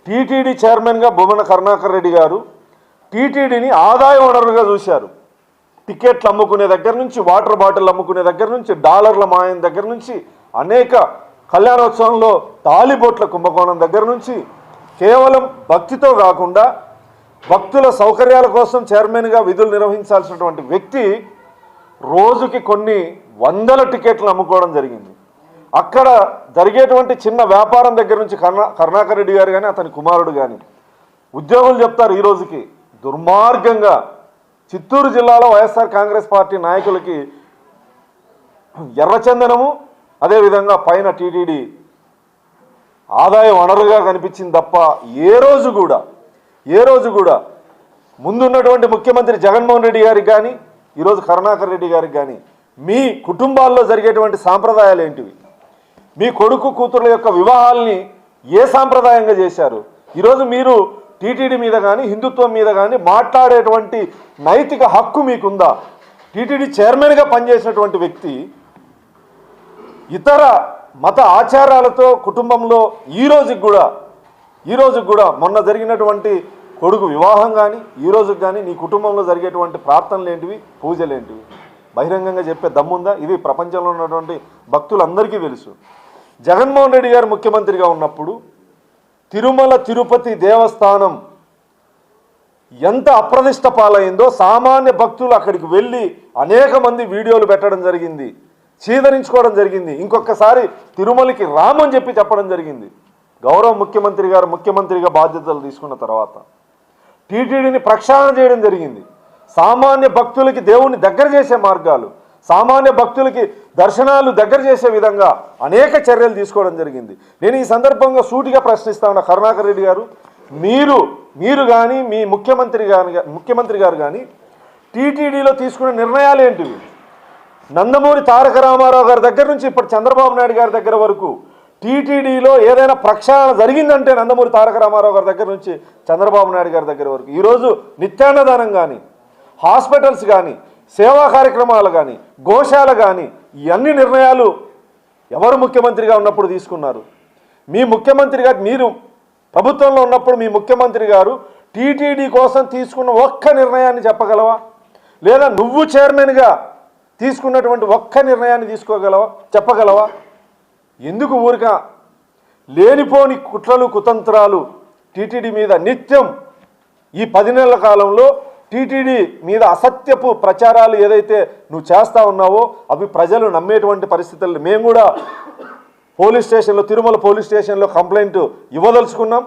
TTD చైర్మన్గా భూమన కరుణాకర్ రెడ్డి గారు టీటీడీని ఆదాయ వనరుగా చూశారు. టికెట్లు అమ్ముకునే దగ్గర నుంచి, వాటర్ బాటిల్ అమ్ముకునే దగ్గర నుంచి, డాలర్ల మాయం దగ్గర నుంచి, అనేక కళ్యాణోత్సవంలో తాలిబొట్ల కుంభకోణం దగ్గర నుంచి, కేవలం భక్తితో కాకుండా భక్తుల సౌకర్యాల కోసం చైర్మన్గా విధులు నిర్వహించాల్సినటువంటి వ్యక్తి రోజుకి కొన్ని వందల టికెట్లు అమ్ముకోవడం జరిగింది. అక్కడ జరిగేటువంటి చిన్న వ్యాపారం దగ్గర నుంచి కరుణాకర్ రెడ్డి గారు కానీ అతని కుమారుడు కానీ ఉద్యోగులు చెప్తారు, ఈ రోజుకి దుర్మార్గంగా చిత్తూరు జిల్లాలో వైఎస్ఆర్ కాంగ్రెస్ పార్టీ నాయకులకి ఎర్రచందనము, అదేవిధంగా పైన టీటీడీ ఆదాయ వనరుగా కనిపించింది తప్ప ఏ రోజు కూడా ముందున్నటువంటి ముఖ్యమంత్రి జగన్మోహన్ రెడ్డి గారికి కానీ ఈరోజు కరుణాకర్ రెడ్డి గారికి కానీ మీ కుటుంబాల్లో జరిగేటువంటి సాంప్రదాయాలు ఏంటివి, మీ కొడుకు కూతుర్ల యొక్క వివాహాల్ని ఏ సాంప్రదాయంగా చేశారు? ఈరోజు మీరు టీటీడీ మీద కానీ హిందుత్వం మీద కానీ మాట్లాడేటువంటి నైతిక హక్కు మీకుందా? టీటీడీ చైర్మన్గా పనిచేసినటువంటి వ్యక్తి ఇతర మత ఆచారాలతో కుటుంబంలో ఈ రోజుకి కూడా మొన్న జరిగినటువంటి కొడుకు వివాహం కానీ ఈ రోజుకి కానీ నీ కుటుంబంలో జరిగేటువంటి ప్రార్థనలు ఏంటివి, పూజలు ఏంటివి బహిరంగంగా చెప్పే దమ్ముందా? ఇది ప్రపంచంలో ఉన్నటువంటి భక్తులందరికీ తెలుసు. జగన్మోహన్ రెడ్డి గారు ముఖ్యమంత్రిగా ఉన్నప్పుడు తిరుమల తిరుపతి దేవస్థానం ఎంత అప్రదిష్ట పాలైందో సామాన్య భక్తులు అక్కడికి వెళ్ళి అనేక మంది వీడియోలు పెట్టడం జరిగింది, చీదరించుకోవడం జరిగింది. ఇంకొకసారి తిరుమలకి రామని చెప్పడం జరిగింది. గౌరవ ముఖ్యమంత్రి గారు ముఖ్యమంత్రిగా బాధ్యతలు తీసుకున్న తర్వాత టీటీడీని ప్రక్షాళన చేయడం జరిగింది. సామాన్య భక్తులకి దేవుణ్ణి దగ్గర చేసే మార్గాలు, సామాన్య భక్తులకి దర్శనాలు దగ్గర చేసే విధంగా అనేక చర్యలు తీసుకోవడం జరిగింది. నేను ఈ సందర్భంగా సూటిగా ప్రశ్నిస్తా ఉన్నా, కరుణాకర్ రెడ్డి గారు మీరు కానీ మీ ముఖ్యమంత్రి గారు కానీ టీటీడీలో తీసుకున్న నిర్ణయాలు ఏంటివి? నందమూరి తారక రామారావు గారి దగ్గర నుంచి ఇప్పుడు చంద్రబాబు నాయుడు గారి దగ్గర వరకు టీటీడీలో ఏదైనా ప్రక్షాళన జరిగిందంటే నందమూరి తారక రామారావు గారి దగ్గర నుంచి చంద్రబాబు నాయుడు గారి దగ్గర వరకు ఈరోజు నిత్యాన్నదానం కానీ, హాస్పిటల్స్ కానీ, సేవా కార్యక్రమాలు కానీ, గోశాల కానీ, ఇవన్నీ నిర్ణయాలు ఎవరు ముఖ్యమంత్రిగా ఉన్నప్పుడు తీసుకున్నారు? మీ ముఖ్యమంత్రి గారు, మీరు ప్రభుత్వంలో ఉన్నప్పుడు మీ ముఖ్యమంత్రి గారు టీటీడీ కోసం తీసుకున్న ఒక్క నిర్ణయాన్ని చెప్పగలవా? లేదా నువ్వు చైర్మన్గా తీసుకున్నటువంటి ఒక్క నిర్ణయాన్ని చెప్పగలవా? ఎందుకు ఊరిక లేనిపోని కుట్రలు కుతంత్రాలు టీటీడీ మీద నిత్యం ఈ 10 నెలల కాలంలో టీటీడీ మీద అసత్యపు ప్రచారాలు ఏదైతే నువ్వు చేస్తా ఉన్నావో అవి ప్రజలు నమ్మేటువంటి పరిస్థితులు మేము కూడా తిరుమల పోలీస్ స్టేషన్లో కంప్లైంట్ ఇవ్వదలుచుకున్నాం.